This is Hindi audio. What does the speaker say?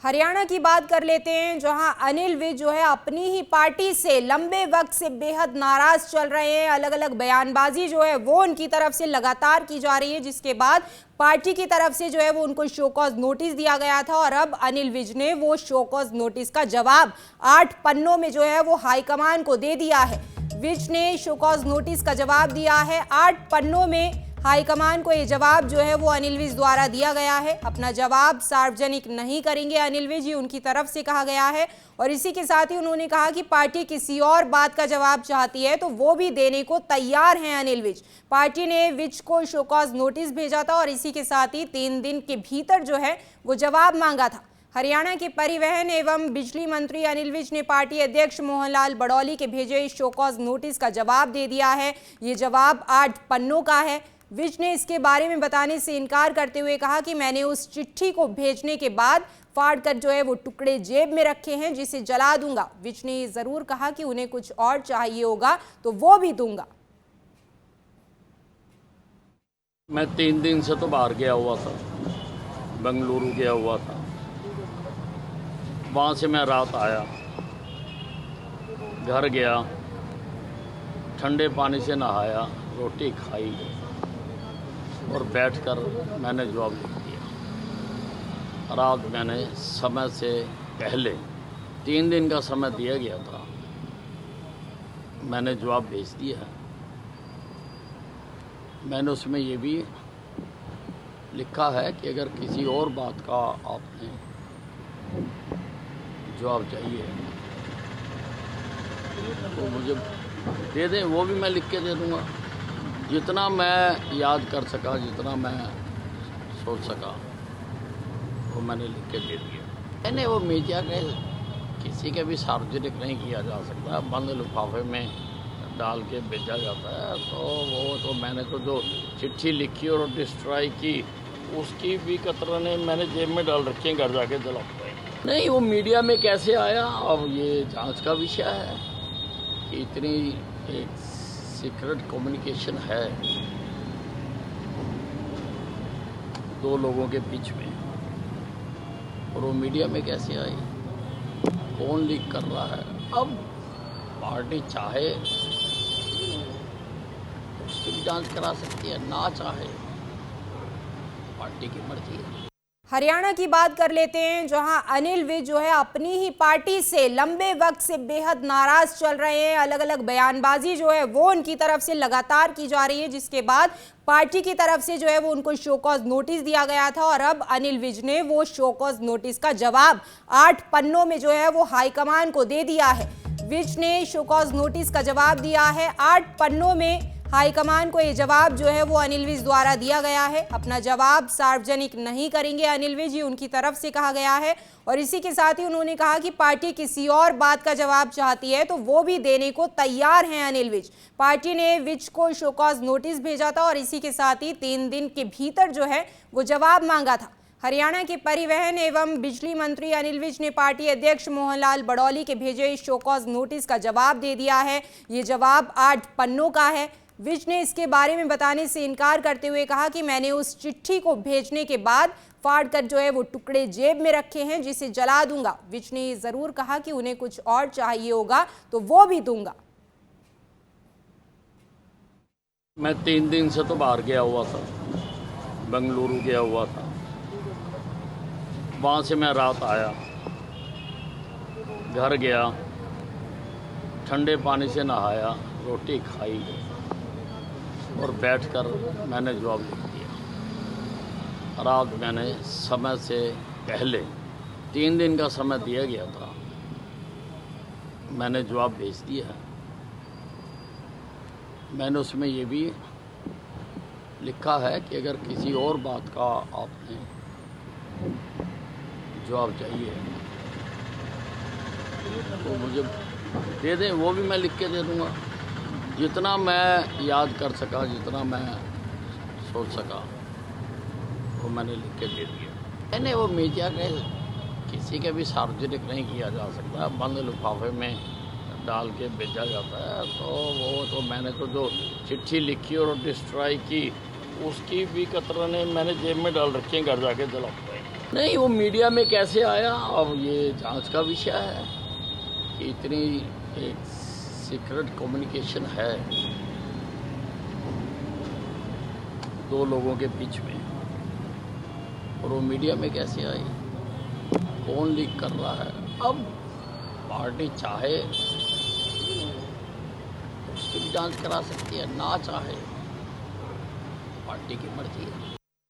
हरियाणा की बात कर लेते हैं, जहां अनिल विज जो है अपनी ही पार्टी से लंबे वक्त से बेहद नाराज चल रहे हैं। अलग अलग बयानबाजी जो है वो उनकी तरफ से लगातार की जा रही है, जिसके बाद पार्टी की तरफ से जो है वो उनको शो कॉज नोटिस दिया गया था और अब अनिल विज ने वो शो कॉज नोटिस का जवाब 8 पन्नों में जो है वो हाईकमान को दे दिया है। विज ने शो कॉज नोटिस का जवाब दिया है 8 पन्नों में। हाईकमान को ये जवाब जो है वो अनिल विज द्वारा दिया गया है। अपना जवाब सार्वजनिक नहीं करेंगे अनिल विज, ये उनकी तरफ से कहा गया है। और इसी के साथ ही उन्होंने कहा कि पार्टी किसी और बात का जवाब चाहती है तो वो भी देने को तैयार हैं अनिल विज। पार्टी ने विज को शो कॉज नोटिस भेजा था और इसी के साथ ही 3 दिन के भीतर जो है वो जवाब मांगा था। हरियाणा के परिवहन एवं बिजली मंत्री अनिल विज ने पार्टी अध्यक्ष मोहनलाल बड़ौली के भेजे शो कॉज नोटिस का जवाब दे दिया है। ये जवाब 8 पन्नों का है। विज ने इसके बारे में बताने से इनकार करते हुए कहा कि मैंने उस चिट्ठी को भेजने के बाद फाड़कर जो है वो टुकड़े जेब में रखे हैं, जिसे जला दूंगा। विज ने ये जरूर कहा कि उन्हें कुछ और चाहिए होगा तो वो भी दूंगा। मैं 3 दिन से तो बाहर गया हुआ था, बेंगलुरु गया हुआ था। वहाँ से मैं रात आया, घर गया, ठंडे पानी से नहाया, रोटी खाई और बैठकर मैंने जवाब लिख दिया। रात मैंने समय से पहले 3 दिन का समय दिया गया था, मैंने जवाब भेज दिया है। मैंने उसमें ये भी लिखा है कि अगर किसी और बात का आपने जवाब चाहिए तो मुझे दे दें, वो भी मैं लिख के दे दूँगा। जितना मैं याद कर सका, जितना मैं सोच सका, वो मैंने लिख के दे दिया। मैंने वो मीडिया के किसी के भी सार्वजनिक नहीं किया जा सकता, बंद लिफाफे में डाल के भेजा जाता है। तो वो तो मैंने तो जो चिट्ठी लिखी और डिस्ट्रॉय की, उसकी भी कतरने मैंने जेब में डाल रखी हैं, घर जाके जला नहीं। वो मीडिया में कैसे आया, अब ये जांच का विषय है कि इतनी एक सीक्रेट कम्युनिकेशन है 2 लोगों के बीच में, और वो मीडिया में कैसे आई, कौन लीक कर रहा है। अब पार्टी चाहे तो उसकी भी जांच करा सकती है, ना चाहे पार्टी की मर्जी है। हरियाणा की बात कर लेते हैं, जहां अनिल विज जो है अपनी ही पार्टी से लंबे वक्त से बेहद नाराज चल रहे हैं। अलग अलग बयानबाजी जो है वो उनकी तरफ से लगातार की जा रही है, जिसके बाद पार्टी की तरफ से जो है वो उनको शो कॉज नोटिस दिया गया था और अब अनिल विज ने वो शो कॉज नोटिस का जवाब 8 पन्नों में जो है वो हाईकमान को दे दिया है। विज ने शो कॉज नोटिस का जवाब दिया है 8 पन्नों में। हाईकमान को ये जवाब जो है वो अनिल विज द्वारा दिया गया है। अपना जवाब सार्वजनिक नहीं करेंगे अनिल विज, ये उनकी तरफ से कहा गया है। और इसी के साथ ही उन्होंने कहा कि पार्टी किसी और बात का जवाब चाहती है तो वो भी देने को तैयार हैं अनिल विज। पार्टी ने विज को शो कॉज नोटिस भेजा था और इसी के साथ ही 3 दिन के भीतर जो है वो जवाब मांगा था। हरियाणा के परिवहन एवं बिजली मंत्री अनिल विज ने पार्टी अध्यक्ष मोहनलाल बड़ौली के भेजे शो कॉज नोटिस का जवाब दे दिया है। ये जवाब 8 पन्नों का है। विज ने इसके बारे में बताने से इनकार करते हुए कहा कि मैंने उस चिट्ठी को भेजने के बाद फाड़कर जो है वो टुकड़े जेब में रखे हैं, जिसे जला दूंगा। विज ने ये जरूर कहा कि उन्हें कुछ और चाहिए होगा तो वो भी दूंगा। मैं 3 दिन से तो बाहर गया हुआ था, बेंगलुरु गया हुआ था। वहाँ से मैं रात आया, घर गया, ठंडे पानी से नहाया, रोटी खाई और बैठकर मैंने जवाब लिख दिया। रात मैंने समय से पहले 3 दिन का समय दिया गया था, मैंने जवाब भेज दिया है। मैंने उसमें ये भी लिखा है कि अगर किसी और बात का आपने जवाब चाहिए तो मुझे दे दें, वो भी मैं लिख के दे दूँगा। जितना मैं याद कर सका, जितना मैं सोच सका, वो मैंने लिख के दे दिया। मैंने वो मीडिया के किसी के भी सार्वजनिक नहीं किया जा सकता, बंद लिफाफे में डाल के भेजा जाता है। तो वो तो मैंने तो जो चिट्ठी लिखी और डिस्ट्रॉय की, उसकी भी कतरने मैंने जेब में डाल रखी हैं, घर जाके जला नहीं, वो मीडिया में कैसे आया अब ये जांच का विषय है कि इतनी एक सीक्रेट कम्युनिकेशन है दो लोगों के बीच में, और वो मीडिया में कैसे आई, कौन लीक कर रहा है। अब पार्टी चाहे उसकी भी जांच करा सकती है, ना चाहे पार्टी की मर्जी है।